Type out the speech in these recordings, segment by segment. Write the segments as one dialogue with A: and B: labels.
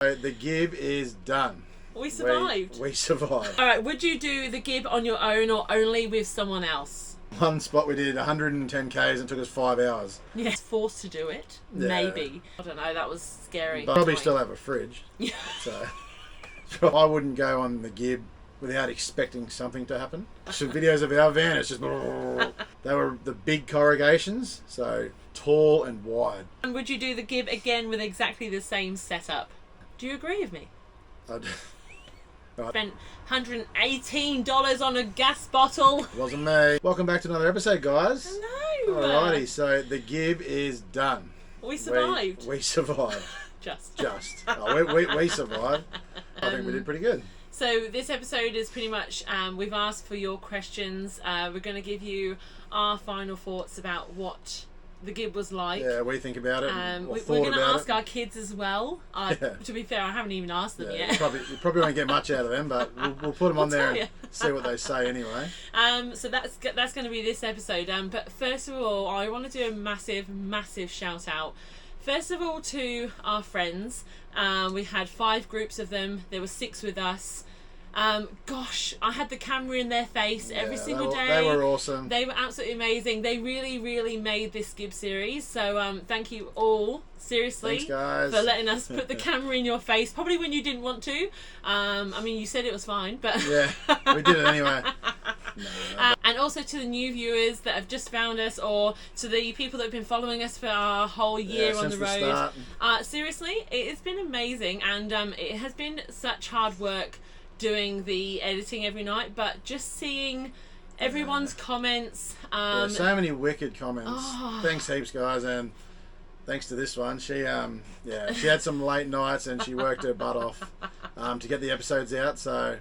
A: The Gibb is done.
B: We survived.
A: We survived.
B: All right, would you do the Gibb on your own or only with someone else?
A: One spot we did 110 Ks and took us 5 hours.
B: Yeah. Forced to do it.
A: Yeah.
B: Maybe. I don't know, that was scary.
A: But probably still have a fridge.
B: Yeah.
A: So I wouldn't go on the Gibb without expecting something to happen. Some videos of our van, it's just... They were the big corrugations, so tall and wide.
B: And would you do the Gibb again with exactly the same setup? Do you agree with me? Spent $118 on a gas bottle.
A: Wasn't me. Welcome back to another episode, guys.
B: Hello.
A: Alrighty, so the Gibb is done.
B: We survived.
A: We survived.
B: Just.
A: We survived. I think we did pretty good.
B: So this episode is pretty much, we've asked for your questions. We're going to give you our final thoughts about what the Gibb was like.
A: Yeah, we think about it.
B: We're going to ask our kids as well. To be fair, I haven't even asked them yet.
A: You probably won't get much out of them, but we'll put them on there and see what they say anyway.
B: So that's going to be this episode. But first of all, I want to do a massive shout out. First of all, to our friends. We had 5 groups of them. There were 6 with us. Gosh, I had the camera in their face every single day.
A: They were awesome.
B: They were absolutely amazing. They really made this Gibb series. So thank you all, seriously.
A: Thanks, guys.
B: For letting us put the camera in your face, probably when you didn't want to. I mean, you said it was fine, but
A: yeah, we did it anyway.
B: And also to the new viewers that have just found us, or to the people that have been following us for our whole year on the road. Seriously, it has been amazing, and it has been such hard work doing the editing every night, but just seeing everyone's comments.
A: So many wicked comments. Thanks heaps, guys, and thanks to this one. She had some late nights and she worked her butt off to get the episodes out, so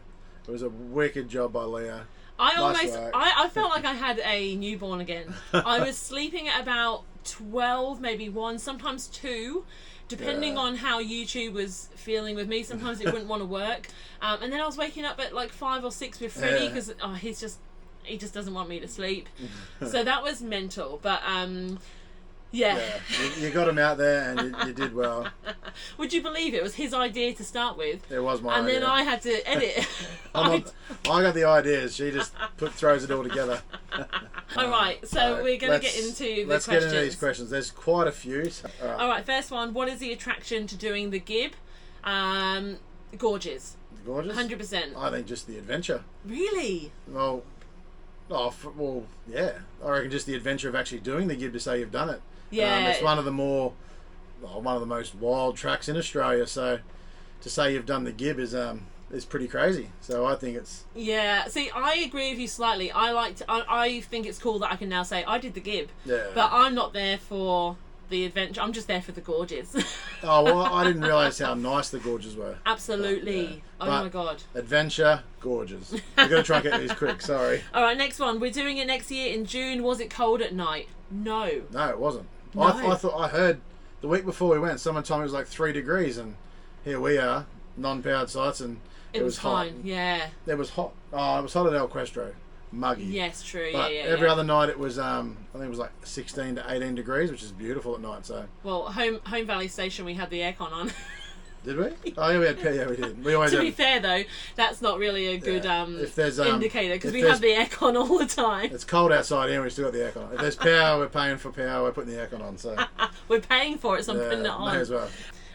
A: it was a wicked job by Leah.
B: I felt like I had a newborn again. I was sleeping at about 12, maybe 1, sometimes 2, depending on how YouTube was feeling with me. Sometimes it wouldn't want to work. And then I was waking up at like 5 or 6 with Freddie because he just doesn't want me to sleep. So that was mental. But
A: you got him out there and you did well.
B: Would you believe it was his idea to start with?
A: It was my idea.
B: And then I had to edit.
A: I got the ideas. She just throws it all together.
B: Alright, so we're going to get into the questions.
A: Let's get into these questions. There's quite a few.
B: Alright, first one. What is the attraction to doing the Gibb? Gorges.
A: Gorges?
B: 100%.
A: I think just the adventure.
B: Really?
A: Well, yeah. I reckon just the adventure of actually doing the Gibb to say you've done it.
B: Yeah.
A: It's one of the most wild tracks in Australia. So to say you've done the Gibb is pretty crazy. So I think it's...
B: Yeah. See, I agree with you slightly. I think it's cool that I can now say I did the Gibb.
A: Yeah.
B: But I'm not there for the adventure. I'm just there for the gorges.
A: Oh, well, I didn't realise how nice the gorges were.
B: Absolutely. But my God.
A: Adventure, gorges. We've got to try and get these quick, sorry.
B: All right, next one. We're doing it next year in June. Was it cold at night? No.
A: No, it wasn't.
B: No.
A: I heard the week before we went, someone told me it was like 3 degrees, and here we are, non-powered sites, and it was
B: fine.
A: Hot.
B: Yeah.
A: It was hot. Oh, it was hot at Questro. Muggy.
B: Yes, true.
A: But every other night it was, I think it was like 16 to 18 degrees, which is beautiful at night. So.
B: Well, Home Valley Station, we had the aircon on.
A: Did we? Oh yeah, we did. We always.
B: To be fair though, that's not really a good indicator because we have the aircon all the time.
A: It's cold outside here and we still got the aircon on. If there's power, we're paying for power. We're putting the aircon on. So.
B: We're paying for it, so I'm putting it on.
A: May as well.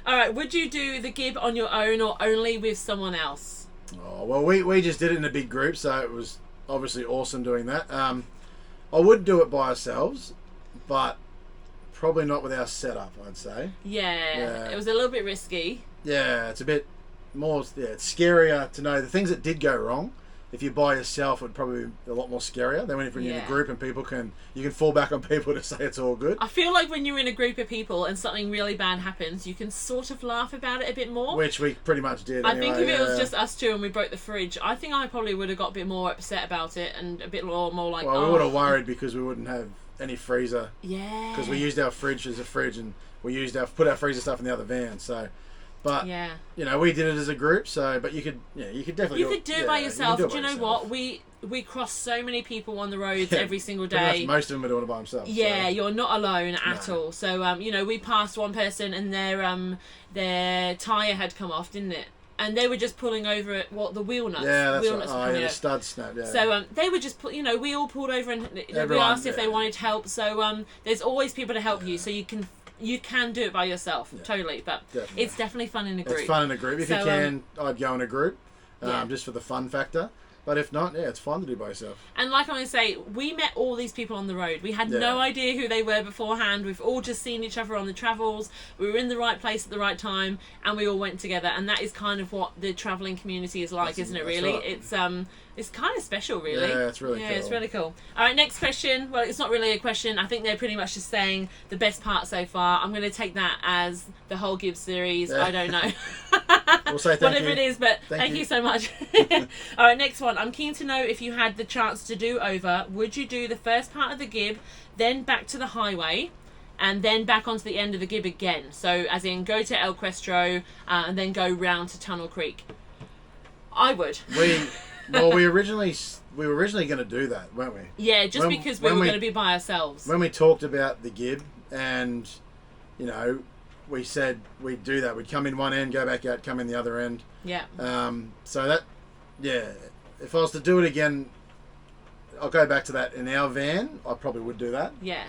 B: All right. Would you do the Gibb on your own or only with someone else?
A: Oh well, we just did it in a big group, so it was obviously awesome doing that. I would do it by ourselves, but probably not with our setup, I'd say.
B: Yeah. It was a little bit risky.
A: Yeah, it's a bit more. Yeah, it's scarier to know the things that did go wrong. If you're by yourself, it would probably be a lot more scarier than when you're in a group and you can fall back on people to say it's all good.
B: I feel like when you're in a group of people and something really bad happens, you can sort of laugh about it a bit more.
A: Which we pretty much did.
B: I think if it was just us two and we broke the fridge, I think I probably would have got a bit more upset about it and a bit more like.
A: Well, we would have worried because we wouldn't have any freezer.
B: Yeah.
A: Because we used our fridge as a fridge and we put our freezer stuff in the other van. So But you know, we did it as a group, so but you could definitely
B: do it by yourself. Do you know what? We cross so many people on the roads every single day.
A: Most of them are doing it by themselves.
B: Yeah, so. You're not alone at all. So you know, we passed one person and their tyre had come off, didn't it? And they were just pulling over at the wheel nuts.
A: Yeah, that's
B: wheel
A: right.
B: nuts
A: The stud snapped. Yeah.
B: So they were just, you know, we all pulled over and we asked if they wanted help. So there's always people to help you, so you can do it by yourself, totally. But it's definitely fun in a group.
A: It's fun in a group. If you can, I'd go in a group, just for the fun factor. But if not, it's fun to do by yourself.
B: And like I'm going to say, we met all these people on the road. We had no idea who they were beforehand. We've all just seen each other on the travels. We were in the right place at the right time, and we all went together. And that is kind of what the travelling community is like, isn't it, really? Right. It's kind of special, really.
A: Yeah, it's really cool.
B: Yeah, it's really cool. All right, next question. Well, it's not really a question. I think they're pretty much just saying the best part so far. I'm going to take that as the whole Gibb series. I don't know.
A: We'll say
B: whatever it is, but thank you so much. All right, next one. I'm keen to know if you had the chance to do over, would you do the first part of the Gibb, then back to the highway, and then back onto the end of the Gibb again? So, as in, go to El Questro and then go round to Tunnel Creek. I would.
A: We were originally going to do that, weren't we?
B: Yeah, just because we were going to be by ourselves.
A: When we talked about the Gibb, and you know, we said we'd do that. We'd come in one end, go back out, come in the other end.
B: Yeah.
A: So that, if I was to do it again, I'll go back to that in our van. I probably would do that.
B: Yeah.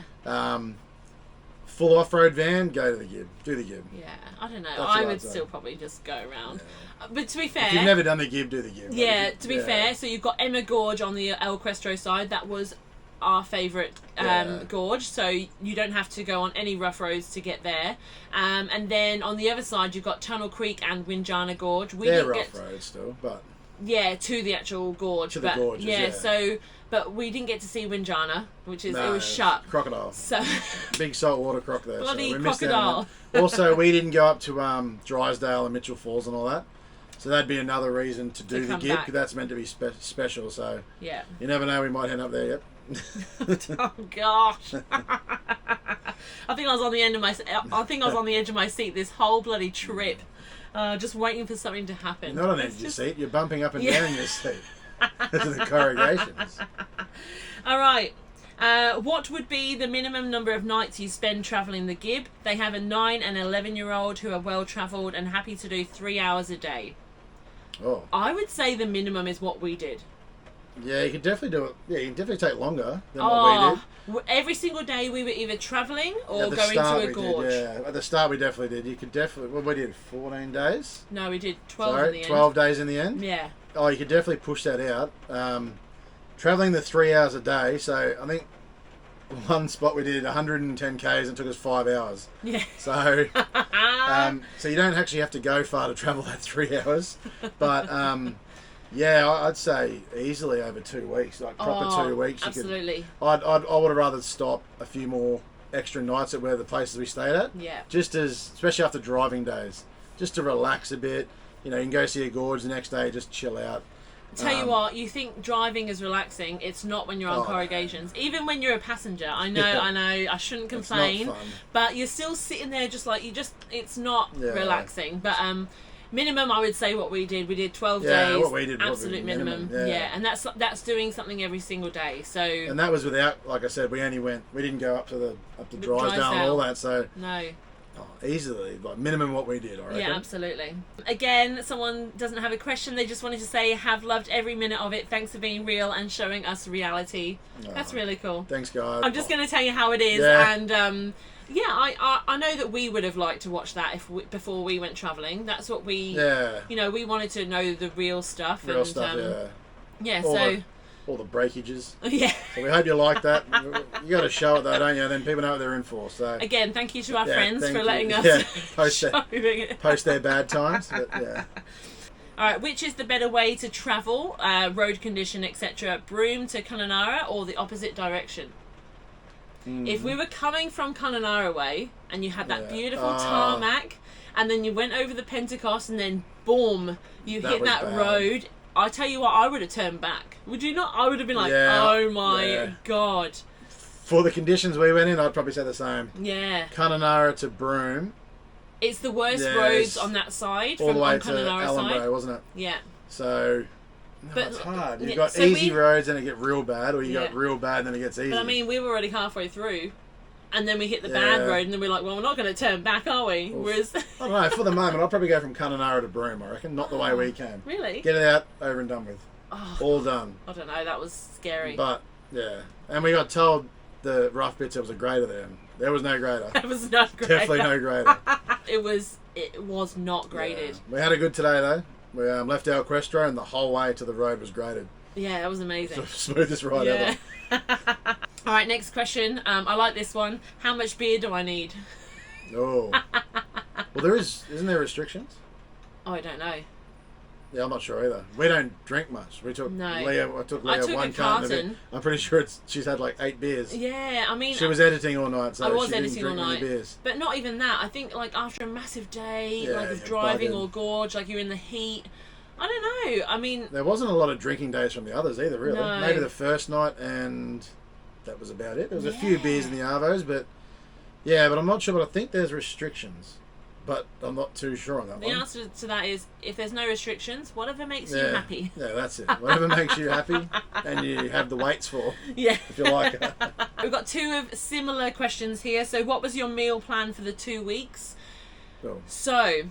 A: Full off-road van, go to the Gibb. Do the Gibb.
B: Yeah, I don't know. I would still probably just go around. Yeah. But to be fair...
A: If you've never done the Gibb, do the Gibb.
B: Yeah, to be fair, so you've got Emma Gorge on the El Questro side. That was our favourite gorge, so you don't have to go on any rough roads to get there. And then on the other side, you've got Tunnel Creek and Winjana Gorge.
A: They're rough roads still, but...
B: Yeah, to the actual gorge.
A: To the gorges, yeah.
B: So... But we didn't get to see Winjana, which is it was shut.
A: Crocodile.
B: So
A: big saltwater croc there.
B: Bloody
A: so we
B: crocodile.
A: Also, we didn't go up to Drysdale and Mitchell Falls and all that. So that'd be another reason to do the Gibb, because that's meant to be special. So you never know, we might end up there. Yep.
B: Oh gosh. I think I was on the edge of my seat this whole bloody trip, just waiting for something to happen.
A: You're not on the edge of your seat. You're bumping up and down your seat. To the corrugations.
B: All right. What would be the minimum number of nights you spend travelling the Gibb? They have a 9 and 11-year-old who are well travelled and happy to do 3 hours a day.
A: Oh.
B: I would say the minimum is what we did.
A: Yeah, you can definitely do it. Yeah, you can definitely take longer than what we did.
B: Every single day we were either travelling or going to a gorge.
A: At the start we definitely did. You could definitely... Well, we did 14 days?
B: No, we did 12 in the end.
A: 12 days in the end?
B: Yeah.
A: Oh, you could definitely push that out. Travelling the 3 hours a day, so I think one spot we did 110 k's and took us 5 hours.
B: Yeah.
A: So, so you don't actually have to go far to travel that 3 hours, but I'd say easily over 2 weeks, like proper 2 weeks.
B: Absolutely.
A: I would have rather stop a few more extra nights at where the places we stayed at.
B: Yeah.
A: Especially after driving days, just to relax a bit. You know, you can go see a gorge the next day, just chill out.
B: Tell you what, you think driving is relaxing, it's not when you're on corrugations. Even when you're a passenger, I know, I shouldn't complain.
A: It's not fun.
B: But you're still sitting there just like, it's not relaxing. But minimum, I would say what we did 12 days,
A: what we did,
B: absolute minimum. Yeah, and that's doing something every single day. So. And
A: that was without, like I said, we didn't go up to Drysdale and all that, so.
B: No.
A: Easily, like minimum what we did, I reckon.
B: Yeah, absolutely. Again, someone doesn't have a question, they just wanted to say, have loved every minute of it. Thanks for being real and showing us reality. That's really cool.
A: Thanks, guys.
B: I'm just going to tell you how it is. And I know that we would have liked to watch that before we went travelling. That's what we, we wanted to know the real stuff.
A: All the breakages.
B: Yeah.
A: So we hope you like that. You got to show it though, don't you? Then people know what they're in for. So
B: again, thank you to our friends for letting us
A: post their bad times. But,
B: All right, which is the better way to travel, road condition, etc.? Broome to Kununurra or the opposite direction? If we were coming from Kununurra way and you had that beautiful tarmac, and then you went over the Pentecost, and then boom, you hit that road. I tell you what, I would have turned back. Would you not? I would have been like, oh my God.
A: For the conditions we went in, I'd probably say the same.
B: Yeah.
A: Kununurra to Broome,
B: It's the worst
A: Yeah,
B: roads
A: it's
B: on that side,
A: all
B: from
A: the way
B: on
A: to
B: Connemara side.
A: Ellenbrae, wasn't it?
B: Yeah.
A: So, no,
B: But-
A: it's hard. You've
B: yeah,
A: got
B: so
A: easy roads and it get real bad, or you
B: Yeah.
A: got real bad and then it gets easy.
B: But I mean, we were already halfway through, and then we hit the bad
A: Yeah.
B: road, and then we're like, well, we're not going to turn back, are we?
A: Oof.
B: Whereas,
A: I don't know. For the moment, I'll probably go from Connemara to Broome, I reckon. Not the way we came.
B: really?
A: Get it out, over and done with.
B: Oh,
A: All done.
B: I don't know. That was scary.
A: But, yeah. And we got told the rough bits, there was a grader there. There was no grader.
B: It was not great.
A: Definitely no grader.
B: It was not graded.
A: Yeah. We had a good today, though. We left our Questro and the whole way to the road was graded.
B: Yeah, that was
A: The
B: amazing.
A: smoothest ride
B: Yeah.
A: ever.
B: All right, next question. I like this one. How much beer do I need?
A: Oh. Well, isn't there restrictions?
B: Oh, I don't know.
A: Yeah, I'm not sure either. We don't drink much. We took
B: No.
A: Leah. I took Leah
B: I took
A: one
B: a
A: carton of it.
B: carton.
A: I'm pretty sure she's had like 8 beers.
B: Yeah, I mean,
A: She was editing all night, so
B: I was
A: she didn't
B: editing
A: drink
B: all
A: many
B: night.
A: beers.
B: But not even that. I think like after a massive day,
A: Yeah,
B: like of
A: you're
B: driving
A: bugging.
B: or gorge, like you're in the heat. I don't know. I mean,
A: There wasn't a lot of drinking days from the others either, really.
B: No.
A: Maybe the first night, and that was about it. There was a few
B: Yeah.
A: beers in the Arvos, but yeah, but I'm not sure. But I think there's restrictions, but I'm not too sure on that
B: the
A: one.
B: answer to that is if there's no restrictions, whatever makes you
A: Yeah.
B: happy.
A: Yeah, that's it. Whatever makes you happy, and you have the weights for,
B: Yeah.
A: if you like it.
B: We've got 2 of similar questions here. So, what was your meal plan for the 2 weeks?
A: Cool.
B: So,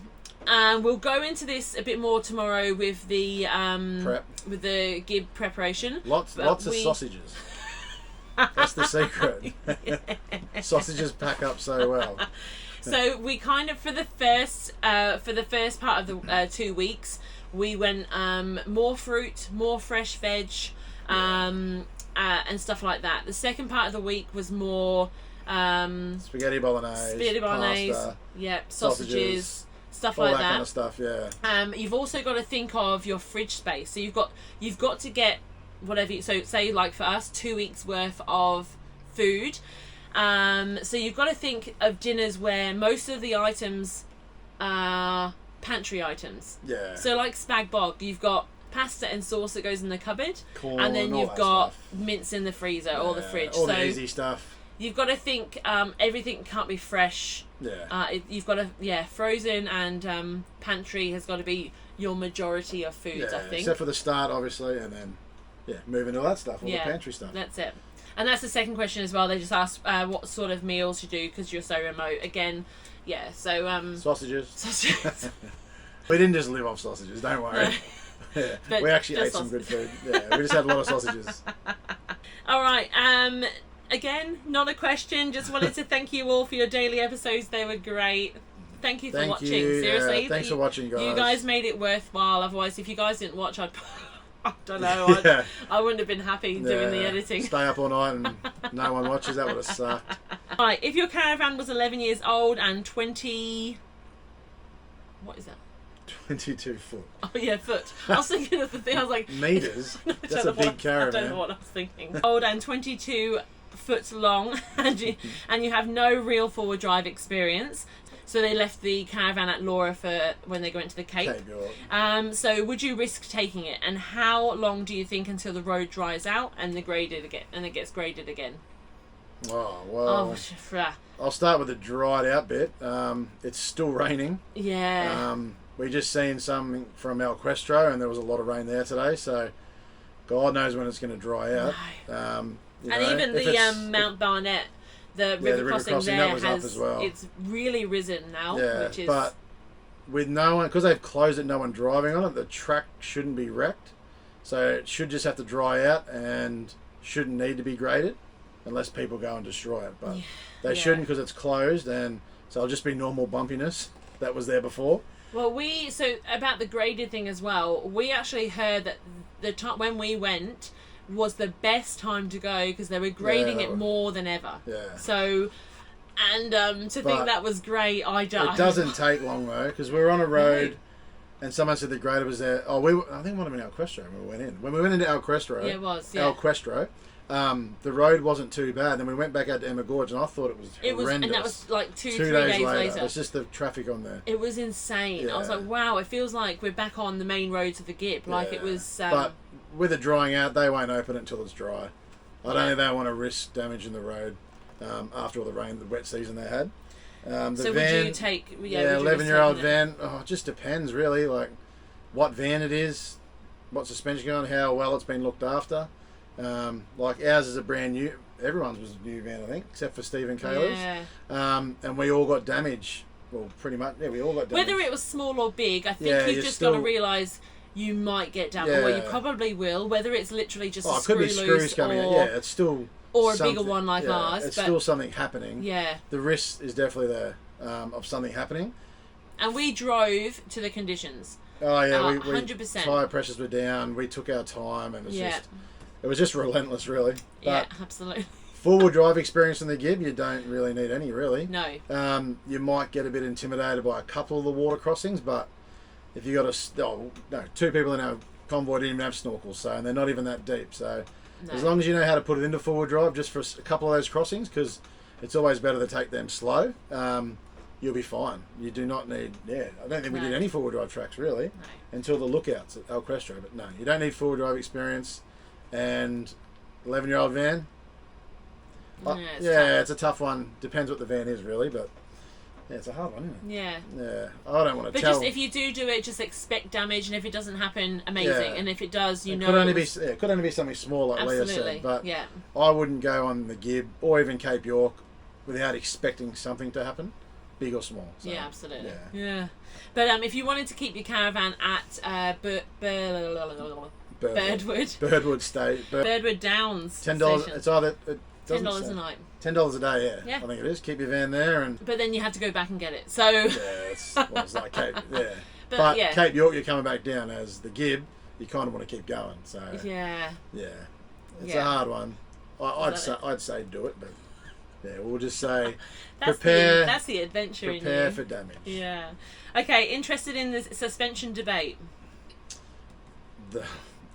B: we'll go into this a bit more tomorrow with the
A: Prep.
B: with the Gibb preparation.
A: Lots
B: But
A: of
B: we-
A: sausages. That's the secret. Sausages pack up so well.
B: So we kind of for the first part of the 2 weeks, we went more fruit, more fresh veg, and stuff like that. The second part of the week was more
A: Spaghetti bolagnese, pasta,
B: yeah,
A: sausages,
B: sausages, stuff
A: all
B: like
A: that kind of stuff. Yeah.
B: You've also got to think of your fridge space. So you've got to get whatever. So say like for us, 2 weeks worth of food. So you've got to think of dinners where most of the items are pantry items.
A: Yeah.
B: So like spag bog, you've got pasta and sauce that goes in the cupboard,
A: Corn,
B: and then
A: all
B: you've
A: that
B: got
A: stuff.
B: mince in the freezer or the
A: Yeah,
B: fridge.
A: all
B: So
A: the easy stuff.
B: you've got to think everything can't be fresh.
A: Yeah.
B: You've got to frozen and pantry has got to be your majority of foods.
A: Yeah,
B: I think.
A: except for the start, obviously, and then moving to all that stuff, all the pantry stuff.
B: That's it. And that's the second question as well. They just asked what sort of meals you do because you're so remote. Again, yeah. So
A: Sausages.
B: sausages.
A: We didn't just live off sausages. Don't worry. Yeah.
B: But
A: We actually
B: just
A: ate some good food. Yeah, we just had a lot of sausages.
B: All right. Again, not a question. Just wanted to thank you all for your daily episodes. They were great. Thank you for
A: Thank
B: watching.
A: you.
B: Seriously.
A: Yeah, thanks for watching, guys.
B: You guys made it worthwhile. Otherwise, if you guys didn't watch, I don't know.
A: Yeah.
B: I wouldn't have been happy doing the
A: Yeah.
B: editing.
A: Stay up all night and no one watches. That would have sucked.
B: Right, if your caravan was 11 years old and 20... What is that?
A: 22 foot.
B: Oh, yeah, foot. I was thinking of the thing. I was like...
A: Meters?
B: I don't
A: That's
B: know
A: a
B: what
A: big
B: I don't
A: caravan.
B: know what I was thinking. Old and 22 foot long, and you have no real forward drive experience. So they left the caravan at Laura for when they went to the Cape.
A: Cape York.
B: So would you risk taking it? And how long do you think until the road dries out and it gets graded again?
A: Oh, well. I'll start with the dried out bit. It's still raining.
B: Yeah.
A: We just seen some from El Questro, and there was a lot of rain there today, so God knows when it's going to dry out.
B: And even the Mount Barnett, the river crossing there
A: that was up
B: has
A: as well.
B: It's really risen now,
A: Yeah,
B: which is
A: but with no one, because they've closed it, no one driving on it, the track shouldn't be wrecked, so it should just have to dry out and shouldn't need to be graded unless people go and destroy it. But they shouldn't, because it's closed, and so it'll just be normal bumpiness that was there before.
B: Well, so about the graded thing as well, we actually heard that the time when we went was the best time to go because they were grading it more than ever.
A: Yeah.
B: So, and to think that was great,
A: It doesn't take long though, because we were on a road, and someone said the grader was there. Oh, I think it might have been El Questro when we went in. When we went into El Questro,
B: yeah, it was. Yeah.
A: El Questro, the road wasn't too bad. Then we went back out to Emma Gorge, and I thought it was horrendous.
B: And that was like 2
A: 2
B: 3
A: days
B: days
A: later. It's just the traffic on there.
B: It was insane. I was
A: Yeah.
B: like, wow, it feels like we're back on the main roads of the Gibb. Like it was.
A: But with it drying out, they won't open it until it's dry. I don't think they want to risk damaging the road after all the rain, the wet season they had.
B: So
A: van,
B: would you take...
A: Yeah, 11-year-old van. Oh, it just depends, really. Like, what van it is, what suspension on, how well it's been looked after. Like, ours is a brand new... Everyone's was a new van, I think, except for Steve and Kayla's.
B: Yeah.
A: And we all got damage. Well, pretty much, yeah, we all got damage.
B: Whether it was small or big, I think you've just got to realise you might get damage. Yeah. Well, you probably will. Whether it's literally just a screw loose,
A: it could be screws coming out. Yeah, it's still...
B: Or a bigger one like ours.
A: It's still something happening.
B: Yeah.
A: The risk is definitely there of something happening.
B: And we drove to the conditions.
A: Oh, yeah. We
B: 100%.
A: Tyre pressures were down. We took our time and it was just relentless, really. But
B: yeah, absolutely.
A: Four-wheel drive experience in the Gibb, you don't really need any, really.
B: No.
A: You might get a bit intimidated by a couple of the water crossings, but if you got two people in our convoy didn't even have snorkels, so, and they're not even that deep, so... No. As long as you know how to put it into four-wheel drive just for a couple of those crossings, because it's always better to take them slow, you'll be fine. You do not need... Yeah, I don't think we did any four-wheel drive tracks, really, until the lookouts at El Questro. But no, you don't need four-wheel drive experience. And 11-year-old van... it's a tough one. Depends what the van is, really, but... Yeah, it's a hard one, isn't it?
B: Yeah.
A: Yeah. I don't want to tell...
B: But just if you do it, just expect damage, and if it doesn't happen, amazing. Yeah. And if it does, it
A: could only be something small, like Leah said. But I wouldn't go on the Gibb or even Cape York without expecting something to happen, big or small. So,
B: yeah, absolutely. Yeah. But if you wanted to keep your caravan at
A: Birdwood State,
B: Birdwood Downs
A: $10. It's either
B: $10 a night.
A: $10 a day, yeah. I think it is. Keep your van there,
B: but then you have to go back and get it. So
A: it's like Cape, but Cape York, you're coming back down as the Gibb. You kind of want to keep going. So it's a hard one. I'd say do it, but we'll just say prepare.
B: That's the adventure.
A: Prepare for damage.
B: Yeah. Okay. Interested in the suspension debate?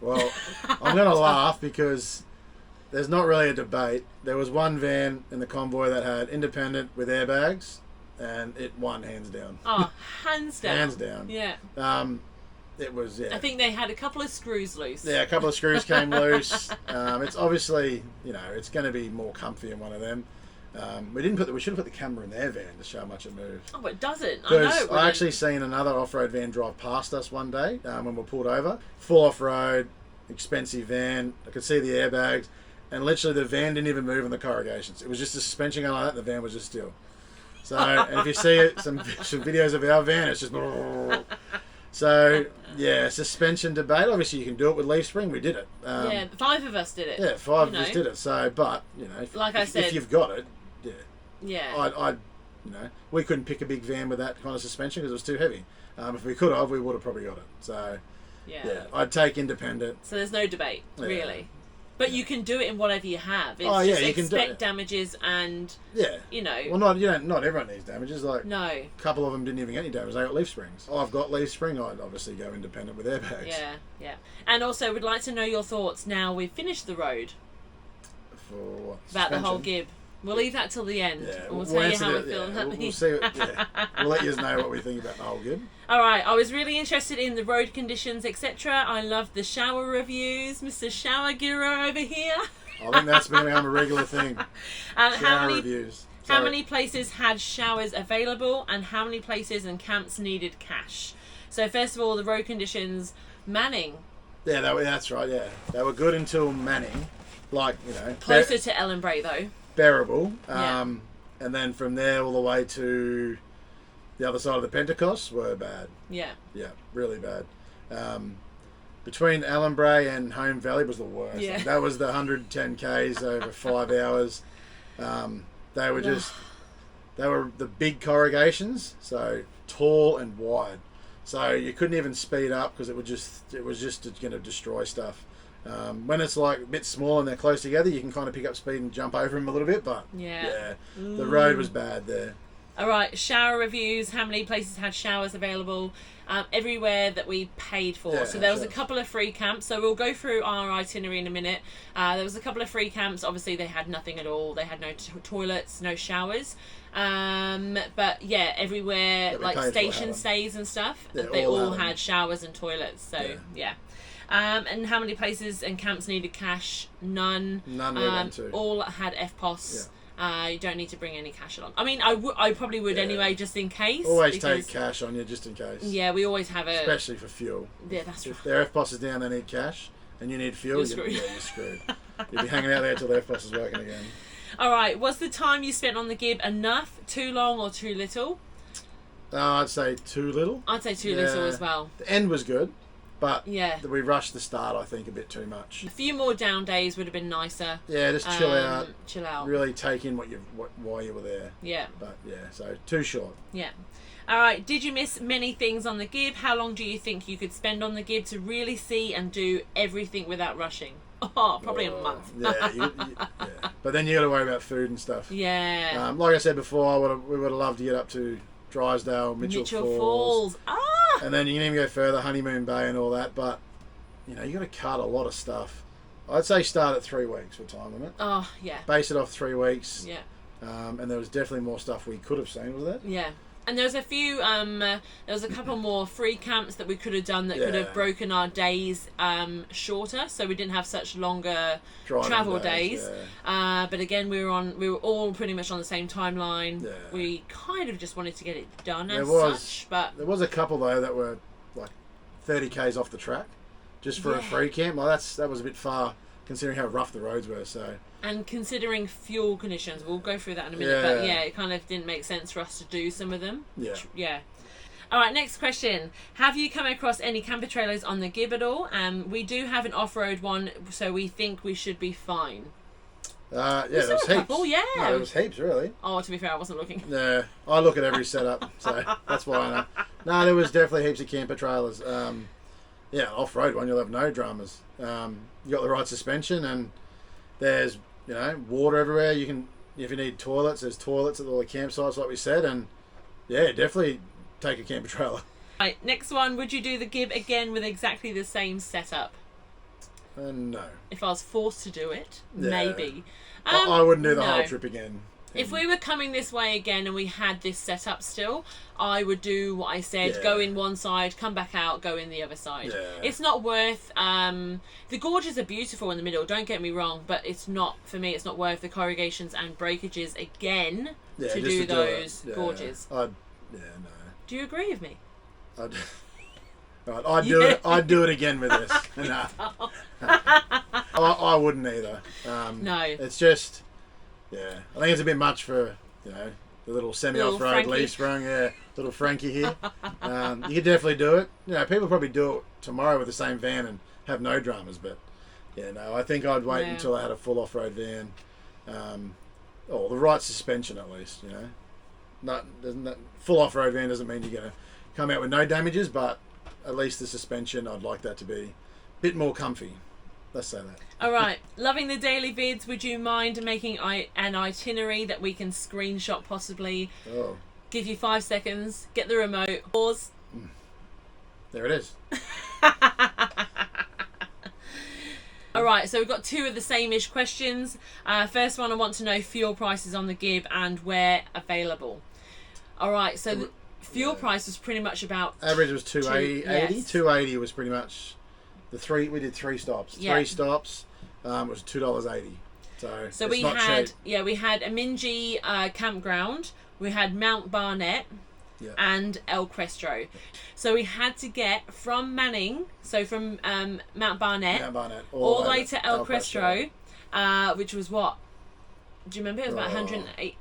A: Well, I'm going to laugh because. There's not really a debate. There was one van in the convoy that had independent with airbags, and it won hands down.
B: Oh, hands down.
A: Hands down.
B: Yeah.
A: It was,
B: I think they had a couple of screws loose.
A: Yeah, a couple of screws came loose. It's obviously, it's going to be more comfy in one of them. We should have put the camera in their van to show how much it moves.
B: Oh, it doesn't. I know.
A: I actually seen another off-road van drive past us one day when we pulled over. Full off-road, expensive van. I could see the airbags. And literally the van didn't even move in the corrugations. It was just a suspension going like that, and the van was just still. So, and if you see some videos of our van, it's just... So, suspension debate. Obviously, you can do it with leaf spring. We did it.
B: 5 of us did it.
A: Yeah, 5 of us did it. So, but, if you've got it, we couldn't pick a big van with that kind of suspension because it was too heavy. If we could have, we would have probably got it. So, I'd take independent.
B: So there's no debate, really. But you can do it in whatever you have. It's
A: you
B: just
A: can
B: expect damages and,
A: Well, not everyone needs damages. Like,
B: no.
A: A couple of them didn't even get any damage. They got leaf springs. I've got leaf spring. I'd obviously go independent with airbags.
B: Yeah. And also, we'd like to know your thoughts now we've finished the road.
A: For what?
B: About the whole Gibb. We'll leave that till the end.
A: Yeah,
B: we'll tell you how we feel.
A: We'll see. We'll let you know what we think about the whole Gibb.
B: All right. I was really interested in the road conditions, etc. I loved the shower reviews, Mr. Shower Guru over here.
A: I think that's going to become a regular thing. Reviews.
B: How many places had showers available, and how many places and camps needed cash? So first of all, the road conditions, Manning.
A: Yeah, that's right. Yeah, they were good until Manning,
B: closer to Ellenbrae though.
A: Bearable, and then from there all the way to the other side of the Pentecost were bad. Yeah, really bad. Between Ellenbrae and Home Valley was the worst. Yeah. That was the 110 k's over 5 hours. They were the big corrugations, so tall and wide. So you couldn't even speed up because it was just going to destroy stuff. When it's like a bit small and they're close together, you can kind of pick up speed and jump over them a little bit, but the road was bad there.
B: All right, shower reviews. How many places had showers available? Everywhere that we paid for. Yeah, so there was a couple of free camps. So we'll go through our itinerary in a minute. There was a couple of free camps. Obviously, they had nothing at all. They had no toilets, no showers. But yeah, everywhere, like station stays and stuff, they all had showers and toilets. So yeah. And how many places and camps needed cash? None.
A: None were
B: all had FPOS. You don't need to bring any cash along. I mean, I probably would anyway, just in case.
A: Always take cash on you, just in case.
B: Yeah, we always have
A: especially for fuel.
B: Yeah, that's
A: right. If their FPOS is down, they need cash, and you need fuel, you're screwed. You'll be hanging out there till the FPOS is working again.
B: All right, was the time you spent on the Gibb enough, too long, or too little?
A: I'd say too little.
B: I'd say too little as well.
A: The end was good, but we rushed the start, I think, a bit too much.
B: A few more down days would have been nicer.
A: Yeah, just chill out.
B: Chill out.
A: Really take in why you were there.
B: Yeah.
A: But so too short.
B: Yeah. All right, did you miss many things on the Gibb? How long do you think you could spend on the Gibb to really see and do everything without rushing? Oh, probably a month.
A: Yeah. But then you got to worry about food and stuff.
B: Yeah.
A: Like I said before, we would have loved to get up to Drysdale, Mitchell Falls.
B: Ah!
A: And then you can even go further, Honeymoon Bay and all that. But, you got to cut a lot of stuff. I'd say start at 3 weeks for time limit.
B: Oh, yeah.
A: Base it off 3 weeks.
B: Yeah.
A: And there was definitely more stuff we could have seen, was there?
B: Yeah. And there was a few, there was a couple more free camps that we could have done that could have broken our days shorter, so we didn't have such longer travel days. Yeah. But again, we were all pretty much on the same timeline. Yeah. We kind of just wanted to get it done but
A: there was a couple though that were like 30 k's off the track, just for a free camp. Like that was a bit far considering how rough the roads were. So. And
B: considering fuel conditions, we'll go through that in a minute, but it kind of didn't make sense for us to do some of them. Yeah. All right, next question. Have you come across any camper trailers on the Gibb at all? We do have an off-road one, so we think we should be fine.
A: There was heaps.
B: Couple? Yeah.
A: No, there was heaps, really.
B: Oh, to be fair, I wasn't looking.
A: Yeah, I look at every setup, so that's why I know. No, there was definitely heaps of camper trailers. Off-road one, you'll have no dramas. You got the right suspension, and there's water everywhere. You can, if you need toilets, there's toilets at all the campsites, like we said, and definitely take a camper trailer.
B: Right, next one. Would you do the Gibb again with exactly the same setup?
A: No.
B: If I was forced to do it, maybe.
A: I wouldn't do the whole trip again.
B: If we were coming this way again and we had this setup still, I would do what I said, go in one side, come back out, go in the other side. Yeah. It's not worth... the gorges are beautiful in the middle, don't get me wrong, but it's not, for me, it's not worth the corrugations and breakages again to do those gorges.
A: No.
B: Do you agree with me?
A: I'd do it again with this. No. I wouldn't either.
B: No.
A: It's just... Yeah, I think it's a bit much for, the little semi-off-road leaf sprung, little Frankie here. You could definitely do it. People probably do it tomorrow with the same van and have no dramas, but, I think I'd wait until I had a full off-road van. Or the right suspension at least, full off-road van doesn't mean you're going to come out with no damages, but at least the suspension, I'd like that to be a bit more comfy. Let's say that.
B: All right. Loving the daily vids. Would you mind making an itinerary that we can screenshot possibly?
A: Oh.
B: Give you 5 seconds. Get the remote. Pause.
A: There it is.
B: All right. So we've got 2 of the same-ish questions. First one, I want to know fuel prices on the Gibb and where available. All right. So the fuel price was pretty much about...
A: Average was 280. Yes. 280 was pretty much... we did 3 stops. 3 stops was $2.80. So
B: we had we had Imintji campground, we had Mount Barnett, and El Questro. So we had to get from Manning, from Mount Barnett all the way to El Questro, which was what? Do you remember? It was about 108.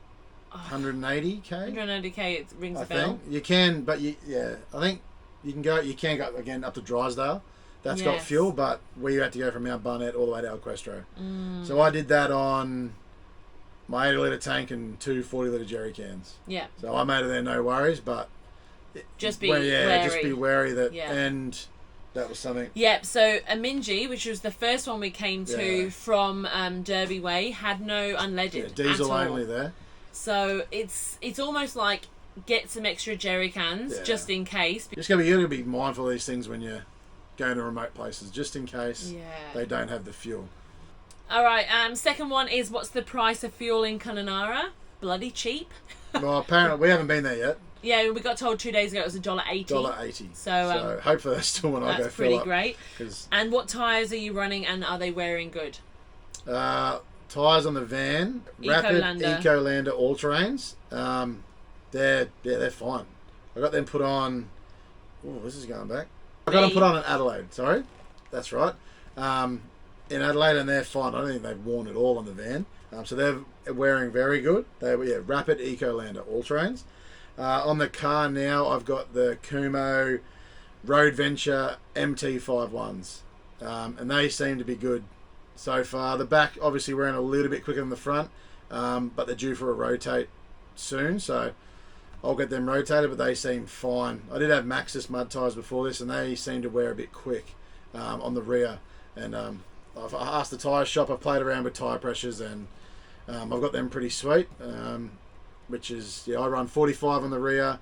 A: 180k.
B: 180k. It rings a bell.
A: Think you can, but I think you can go. You can go again up to Drysdale. That's got fuel, but we had to go from Mount Barnett all the way to El Questro. So I did that on my 80 litre tank and 2 40 litre jerry cans. Yeah. So I made it there, no worries, but
B: just be wary.
A: Just be wary that, and that was something.
B: Yep. So Imintji, which was the first one we came to from Derby Way, had no unleaded.
A: Diesel only there.
B: So it's almost like get some extra jerry cans just in case.
A: You gotta be mindful of these things when you're going to remote places, just in case they don't have the fuel.
B: All right. Second one is, what's the price of fuel in Kununurra? Bloody cheap.
A: Well, apparently we haven't been there yet.
B: Yeah, we got told 2 days ago it was $1.80.
A: $1.80.
B: So
A: hopefully that's still when I go fill up.
B: That's pretty great. And what tyres are you running, and are they wearing good?
A: tyres on the van, Rapid Ecolander all-terrains. They're fine. I got them put on. Oh, this is going back. I got them put on in Adelaide. Sorry, that's right. In Adelaide, and they're fine. I don't think they've worn it all on the van. So they're wearing very good. They were Rapid Ecolander all-terrains. On the car now, I've got the Kumo Road Venture MT51s, and they seem to be good so far. The back obviously wearing a little bit quicker than the front, but they're due for a rotate soon, so I'll get them rotated, but they seem fine. I did have Maxxis mud tyres before this, and they seem to wear a bit quick on the rear. And I've asked the tyre shop, I've played around with tyre pressures, and I've got them pretty sweet, which is, I run 45 on the rear,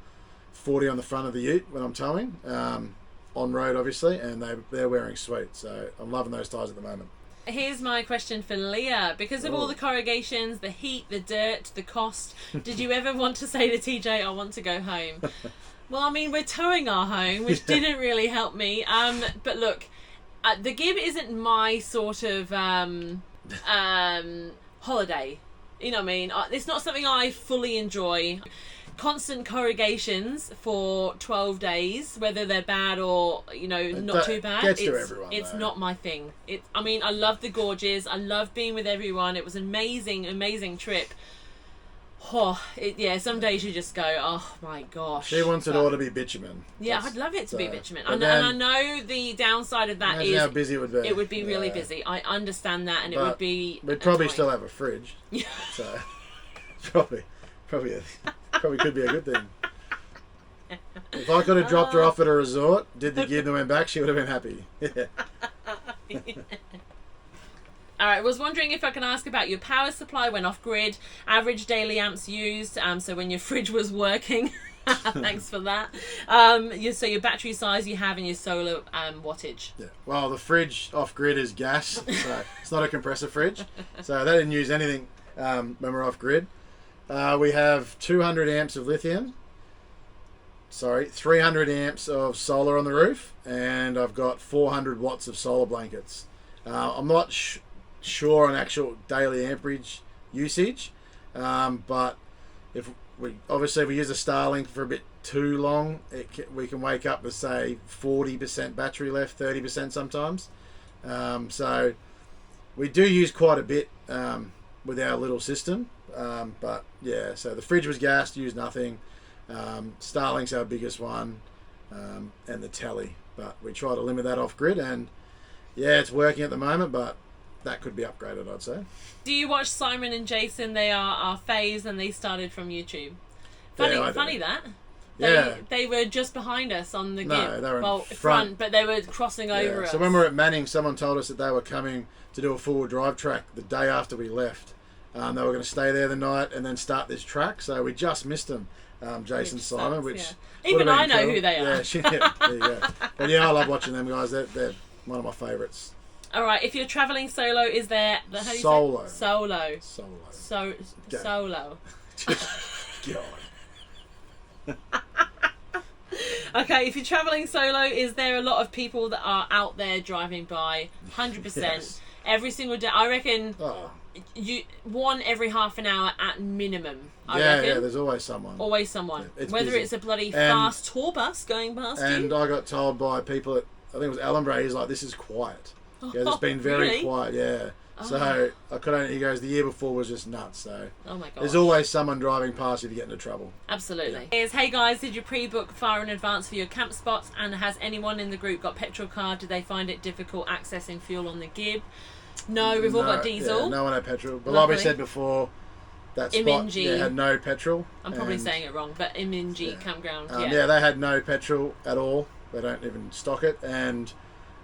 A: 40 on the front of the ute when I'm towing, on road obviously, and they're wearing sweet. So I'm loving those tyres at the moment.
B: Here's my question for Leah. Because of all the corrugations, the heat, the dirt, the cost, did you ever want to say to TJ, I want to go home? Well, I mean, we're towing our home, which didn't really help me. But look, the Gibb isn't my sort of holiday. You know what I mean? It's not something I fully enjoy. Constant corrugations for 12 days, whether they're bad or, not too bad. It's not my thing. I mean, I love the gorges. I love being with everyone. It was an amazing trip. Some days you just go, oh my gosh.
A: She wants it all to be bitumen.
B: Yeah, I'd love it to be bitumen. And I know the downside of that is
A: how busy it would be.
B: It would be really busy. I understand that, and it would be.
A: We'd probably still have a fridge. Yeah. So probably could be a good thing. If I could have dropped her off at a resort, did the Gibb and went back, she would have been happy.
B: All right, I was wondering if I can ask about your power supply when off-grid, average daily amps used, so when your fridge was working. Thanks for that. So your battery size you have and your solar wattage. Yeah.
A: Well, the fridge off-grid is gas, so it's not a compressor fridge. So they didn't use anything when we're off-grid. We have 200 amps of lithium. 300 amps of solar on the roof, and I've got 400 watts of solar blankets. I'm not sure on actual daily amperage usage, but if we use a Starlink for a bit too long, we can wake up with say 40% battery left, 30% sometimes. So we do use quite a bit with our little system. But yeah, so the fridge was gassed, used nothing. Starlink's our biggest one, and the telly. But we try to limit that off grid, and yeah, it's working at the moment, but that could be upgraded, I'd say.
B: Do you watch Simon and Jason? They are our faves, and they started from YouTube. Funny that. They were just behind us on the Gibb.
A: No, they were in front,
B: but they were crossing over us.
A: So when we were at Manning, someone told us that they were coming to do a four-wheel drive track the day after we left. They were going to stay there the night and then start this track, so we just missed them, Jason, Simon, which
B: even I know who they are.
A: Yeah, there you go. But yeah, I love watching them guys. They're one of my favourites.
B: All right, if you're travelling solo, is there
A: solo?
B: Solo.
A: God.
B: Okay, if you're travelling solo, is there a lot of people that are out there driving by? 100%.
A: Yes.
B: Every single day. I reckon one every half an hour at minimum. I reckon.
A: Yeah, there's always someone.
B: Always someone.
A: Yeah,
B: whether
A: busy.
B: it's a bloody fast tour bus going past you.
A: And I got told by people at, I think it was Ellenbrae, he's like, this is quiet. Yeah, it's been very
B: really?
A: quiet, yeah. So I could only, he goes, the year before was just nuts. So
B: oh my god,
A: there's always someone driving past you to get into trouble.
B: Absolutely. Yeah. Hey guys, did you pre-book far in advance for your camp spots? And has anyone in the group got petrol card? Did they find it difficult accessing fuel on the Gibb? No, we've all got diesel.
A: Yeah, no one had petrol. But like we said before, that spot
B: Imintji
A: had no petrol.
B: I'm probably saying it wrong, but Imintji campground.
A: Yeah, they had no petrol at all. They don't even stock it, and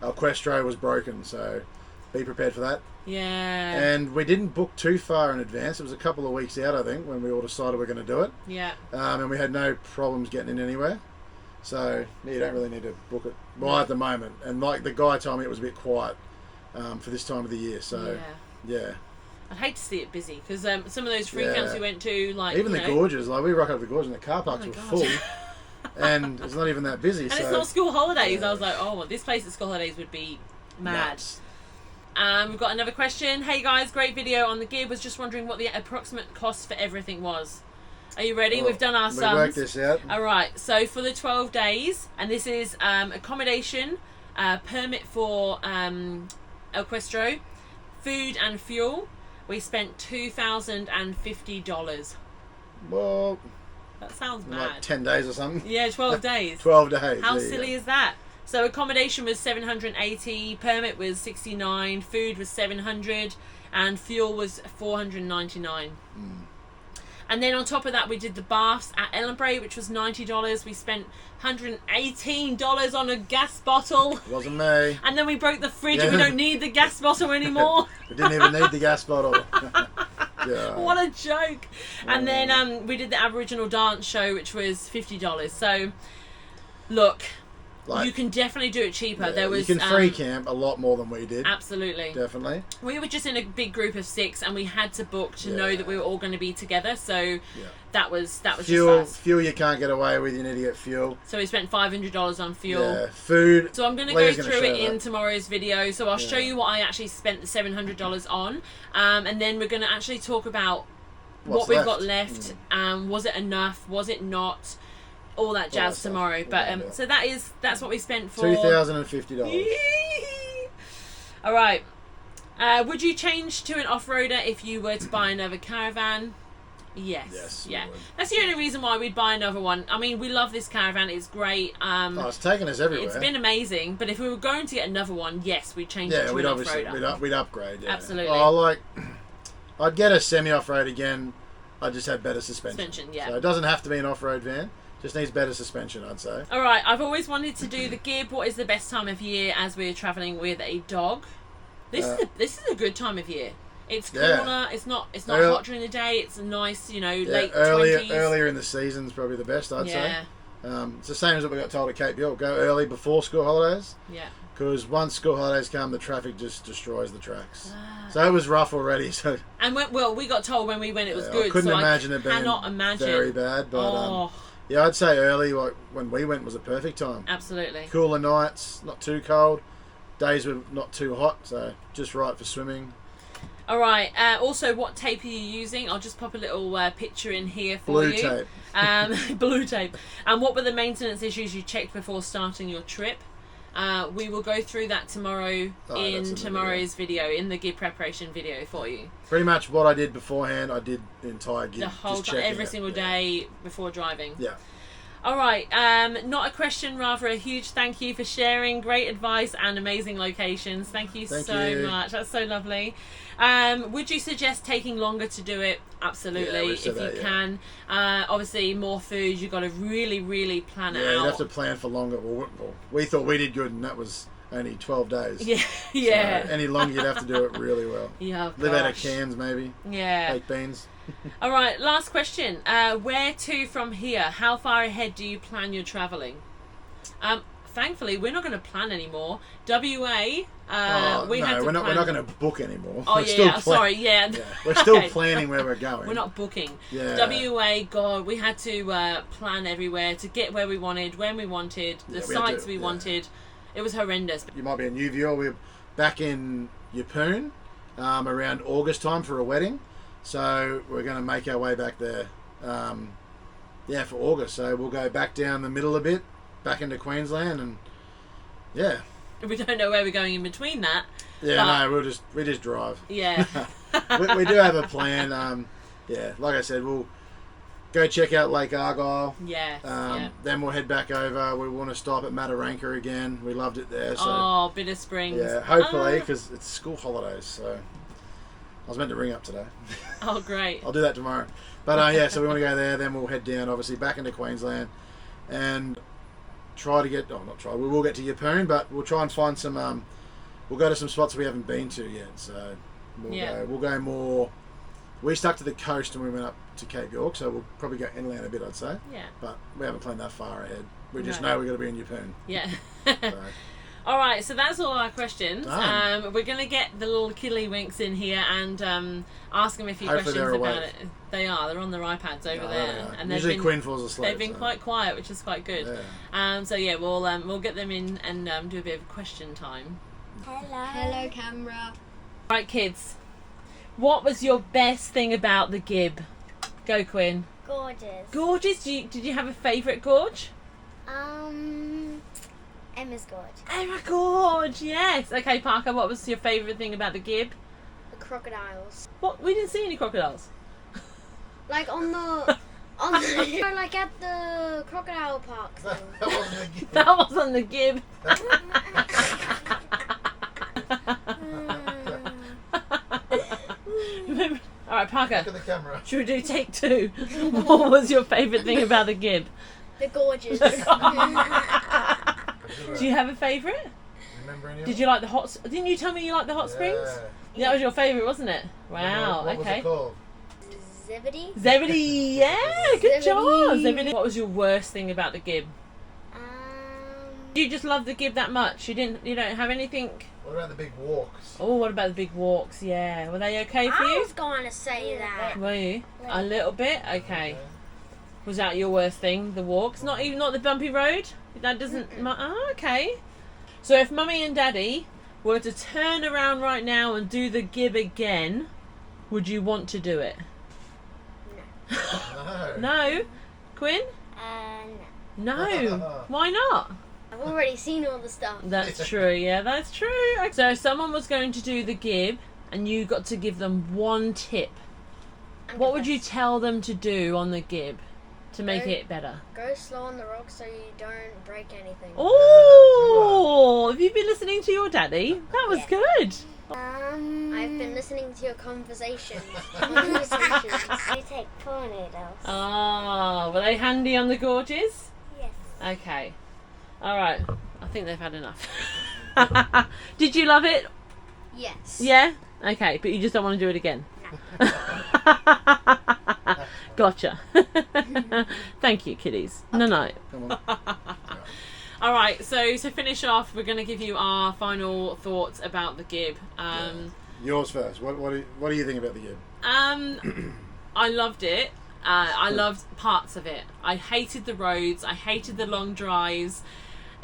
A: our Questro was broken, so be prepared for that.
B: Yeah.
A: And we didn't book too far in advance. It was a couple of weeks out, I think, when we all decided we're going to do it.
B: Yeah.
A: And we had no problems getting in anywhere. So you don't really need to book it at the moment. And like the guy told me, it was a bit quiet for this time of the year. So yeah.
B: I'd hate to see it busy because some of those free camps we went to, like
A: even the gorges, like we rock up the gorge and the car parks were full. And it's not even that busy.
B: And it's not school holidays. I was like, oh, well, this place at school holidays would be mad.
A: Nuts.
B: We've got another question. Hey guys, great video on the Gibb. Was just wondering what the approximate cost for everything was. Are you ready? We've done our sums.
A: We worked this out.
B: Alright, so for the 12 days, and this is accommodation, permit for El Questro, food and fuel, we spent $2,050.
A: Well,
B: that sounds mad.
A: Like 10 days or something?
B: Yeah, 12 days.
A: 12 days.
B: How silly is that? So accommodation was $780, permit was $69, food was $700, and fuel was $499. And then on top of that, we did the baths at Ellenbrae, which was $90. We spent $118 on a gas bottle.
A: Wasn't me.
B: And then we broke the fridge and we don't need the gas bottle anymore.
A: We didn't even need the gas bottle. Yeah.
B: What a joke. And then we did the Aboriginal dance show, which was $50. So, look, like, you can definitely do it cheaper.
A: Yeah,
B: there was
A: you can free camp a lot more than we did.
B: Absolutely.
A: Definitely.
B: We were just in a big group of 6 and we had to book to know that we were all going to be together. So that was
A: fuel,
B: just us.
A: Fuel you can't get away with. You need to get fuel.
B: So we spent $500 on fuel.
A: Yeah. Food.
B: So I'm going to go through it in tomorrow's video. So I'll show you what I actually spent the $700 on. And then we're going to actually talk about what we've got left. Was it enough? Was it not? All that jazz tomorrow. But so that's what we spent for
A: $2,050.
B: All right. Would you change to an off-roader if you were to buy another Caravan? Yes. Yeah. That's the only reason why we'd buy another one. I mean, we love this Caravan. It's great.
A: It's taken us everywhere.
B: It's been amazing. But if we were going to get another one, yes, we'd change it to an off-roader.
A: We'd upgrade. Yeah.
B: Absolutely.
A: I'd get a semi-off-road again. I just had better suspension. So it doesn't have to be an off-road van. Just needs better suspension, I'd say.
B: All right, I've always wanted to do the Gibb. What is the best time of year as we're travelling with a dog? This is a good time of year. It's cooler. It's not hot during the day. It's a nice, late 20s.
A: Earlier in the season is probably the best, I'd say. It's the same as what we got told at Cape York. Go early before school holidays.
B: Yeah.
A: Because once school holidays come, the traffic just destroys the tracks. So it was rough already. So
B: we got told when we went it was good.
A: I couldn't imagine it being very bad. But yeah, I'd say early, like when we went, was a perfect time.
B: Absolutely.
A: Cooler nights, not too cold. Days were not too hot, so just right for swimming.
B: All right. Also, what tape are you using? I'll just pop a little picture in here for you.
A: Blue tape.
B: Blue tape. And what were the maintenance issues you checked before starting your trip? We will go through that tomorrow in tomorrow's video, in the Gibb preparation video for you.
A: Pretty much what I did beforehand, I did the entire Gibb.
B: The whole time, every single day before driving.
A: Yeah.
B: All right. Not a question, rather a huge thank you for sharing great advice and amazing locations. Thank you so much. That's so lovely. Would you suggest taking longer to do it? Absolutely, if you can. Obviously, more food. You've got to really, really plan it out.
A: You have to plan for longer. Well, we thought we did good, and that was only 12 days.
B: Yeah.
A: So any longer, you'd have to do it really well.
B: Yeah.
A: Live out of cans, maybe.
B: Yeah.
A: Baked beans.
B: All right. Last question. Where to from here? How far ahead do you plan your travelling? Thankfully, we're not going to plan anymore. WA, we're not
A: going to book anymore.
B: Oh, sorry,
A: We're still planning where we're going.
B: We're not booking.
A: Yeah.
B: WA, God, we had to plan everywhere to get where we wanted, when we wanted, the sites we wanted. It was horrendous.
A: You might be a new viewer. We're back in Yeppoon around August time for a wedding. So we're going to make our way back there for August. So we'll go back down the middle a bit, back into Queensland, and
B: we don't know where we're going in between that.
A: We just drive.
B: Yeah.
A: we do have a plan. Like I said, we'll go check out Lake Argyle. Then we'll head back over. We want to stop at Mataranka again. We loved it there. So
B: Bitter Springs.
A: Yeah, hopefully, because it's school holidays. So I was meant to ring up today.
B: Oh, great.
A: I'll do that tomorrow. But so we want to go there. Then we'll head down, obviously, back into Queensland, and try to get. We will get to Yeppoon, but we'll try and find some. We'll go to some spots we haven't been to yet. So we'll go more. We stuck to the coast and we went up to Cape York, so we'll probably go inland a bit, I'd say.
B: Yeah.
A: But we haven't planned that far ahead. We just know we've got to be in Yeppoon.
B: Yeah. All right, so that's all our questions. We're going to get the little kiddlywinks in here and ask them a few questions about it. They are. They're on their iPads over there. And
A: usually Quinn falls asleep.
B: They've been quite quiet, which is quite good. Yeah. We'll get them in and do a bit of question time.
C: Hello camera.
B: Right, kids. What was your best thing about the Gibb? Go, Quinn.
C: Gorges.
B: Gorges? Did you have a favourite gorge?
C: Emma's Gorge.
B: Emma Gorge, yes. Okay, Parker, what was your favourite thing about the Gibb?
C: The crocodiles.
B: What? We didn't see any crocodiles.
C: Like like at the crocodile park thing.
B: That wasn't the Gibb. Alright, Parker.
A: Look at the camera.
B: Should we do take 2? What was your favourite thing about the Gibb?
C: The gorges.
B: Do you have a favourite?
A: Remember any of
B: Did you like the hot... Didn't you tell me you liked the hot springs?
C: Yeah.
B: That was your favourite, wasn't it? Wow,
A: What was
B: okay.
A: it called?
C: Zebedee.
B: Zebedee, yeah, good
C: Zebedee.
B: job. Zebedee. What was your worst thing about the Gibb?
C: Um,
B: You just love the Gibb that much? You don't have anything...
A: What about the big walks?
B: Oh, what about the big walks? Yeah. Were they okay for
C: I
B: you?
C: was going to say that.
B: Were you? A little bit? Okay. Was that your worst thing, the walks? Not the bumpy road? That doesn't... Oh, okay. So if Mummy and Daddy were to turn around right now and do the Gibb again, would you want to do it?
A: No.
B: No? Quinn?
C: No.
B: No. Why not?
C: I've already seen all the stuff.
B: That's true, yeah, that's true. So if someone was going to do the Gibb and you got to give them one tip, what would you tell them to do on the Gibb to make it better?
C: Go slow on the rocks so you don't break anything.
B: Oh, have you been listening to your daddy? That was good.
C: I've been listening to your conversations. You take tornadoes.
B: Oh, were they handy on the gorges?
C: Yes.
B: Okay. All right. I think they've had enough. Did you love it?
C: Yes.
B: Yeah? Okay, but you just don't want to do it again?
C: No.
B: Gotcha. Thank you, kiddies. No.
A: Come on.
B: All right, so to finish off, we're going to give you our final thoughts about the Gibb.
A: Yours first. What do you think about the Gibb?
B: I loved it. I loved parts of it. I hated the roads. I hated the long drives.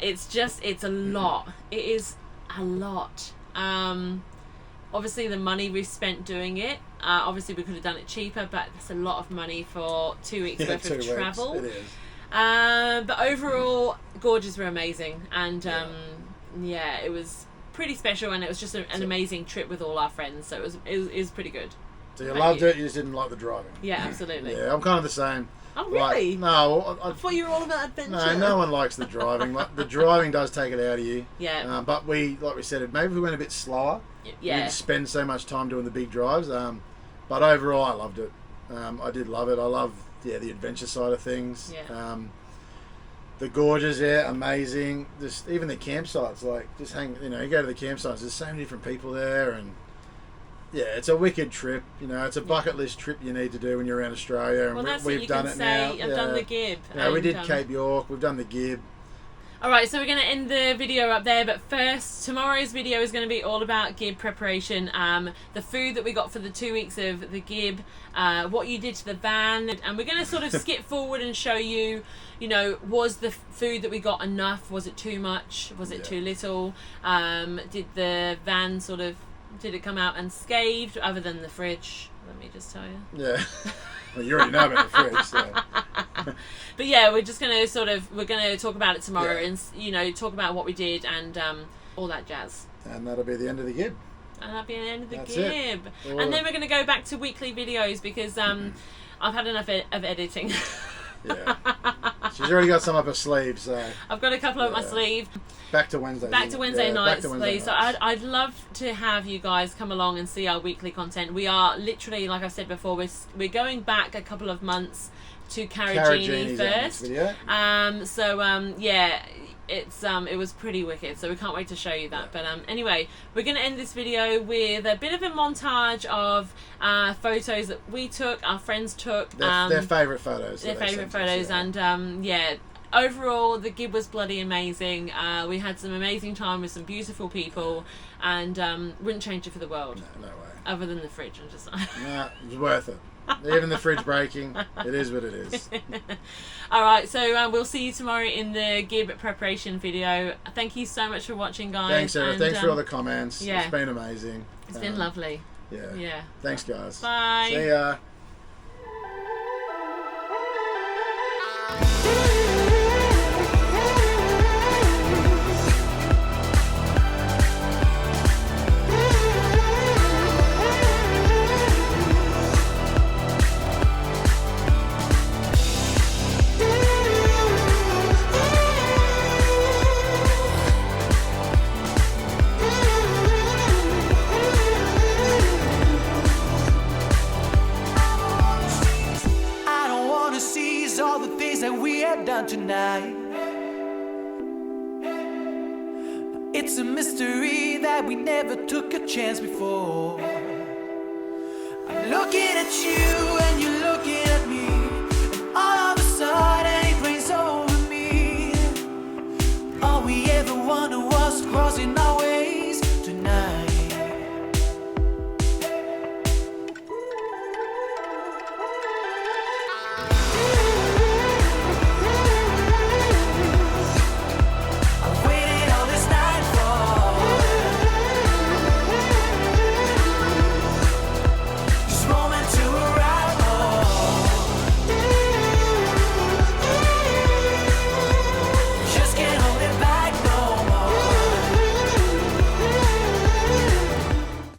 B: It's a lot. It is a lot. Obviously, the money we've spent doing it. Obviously, we could have done it cheaper, but that's a lot of money for 2 weeks worth of travel.
A: It is.
B: But overall, gorges were amazing, and it was pretty special, and it was just an amazing trip with all our friends. So it was pretty good.
A: So you loved it, you just didn't like the driving.
B: Yeah, absolutely.
A: Yeah, I'm kind of the same.
B: Oh, really?
A: Like, no,
B: I thought you were all about adventure.
A: no one likes the driving. Like, the driving does take it out of you.
B: Yeah.
A: But like we said, maybe if we went a bit slower.
B: Yeah.
A: We didn't spend so much time doing the big drives. But overall, I loved it. I did love it. I love the adventure side of things.
B: Yeah.
A: The gorges, amazing. Just even the campsites, like just hang. You go to the campsites. There's so many different people there, and it's a wicked trip. It's a bucket list trip you need to do when you're around Australia.
B: Well,
A: and
B: we've done it now. I've done the Gibb.
A: We did Cape York. We've done the Gibb.
B: Alright, so we're going to end the video up there, but first, tomorrow's video is going to be all about Gibb preparation, the food that we got for the 2 weeks of the Gibb, what you did to the van, and we're going to sort of skip forward and show you, was the food that we got enough? Was it too much? Was it too little? Did the van did it come out unscathed, other than the fridge? Let me just tell you.
A: Yeah. Well, you already know about the fridge, so.
B: But we're just going to talk about it tomorrow and, talk about what we did and all that jazz.
A: And that'll be the end of the Gibb.
B: And that'll be the end of the
A: That's
B: Gibb. And then we're going to go back to weekly videos because I've had enough of editing.
A: Yeah. She's already got some up her sleeve, so.
B: I've got a couple up my sleeve.
A: Back to Wednesday.
B: Back to Wednesday nights, please. So
A: nights.
B: I'd love to have you guys come along and see our weekly content. We are literally, like I've said before, we're going back a couple of months to Carragini first. It was pretty wicked, so we can't wait to show you that. But anyway, we're going to end this video with a bit of a montage of photos that we took, our friends took.
A: Their favourite photos.
B: Their favourite photos, and overall, the Gibb was bloody amazing. We had some amazing time with some beautiful people, and wouldn't change it for the world.
A: No way.
B: Other than the fridge, I'm just
A: Nah, it was worth it. Even the fridge breaking, it is what it is.
B: All right, so we'll see you tomorrow in the Gibb preparation video. Thank you so much for watching, guys.
A: Thanks, Sarah. Thanks for all the comments.
B: Yeah.
A: It's been amazing.
B: It's been lovely.
A: Yeah.
B: Yeah.
A: Thanks, guys.
B: Bye.
A: See ya.
D: Done tonight. It's a mystery that we never took a chance before. I'm looking at you and you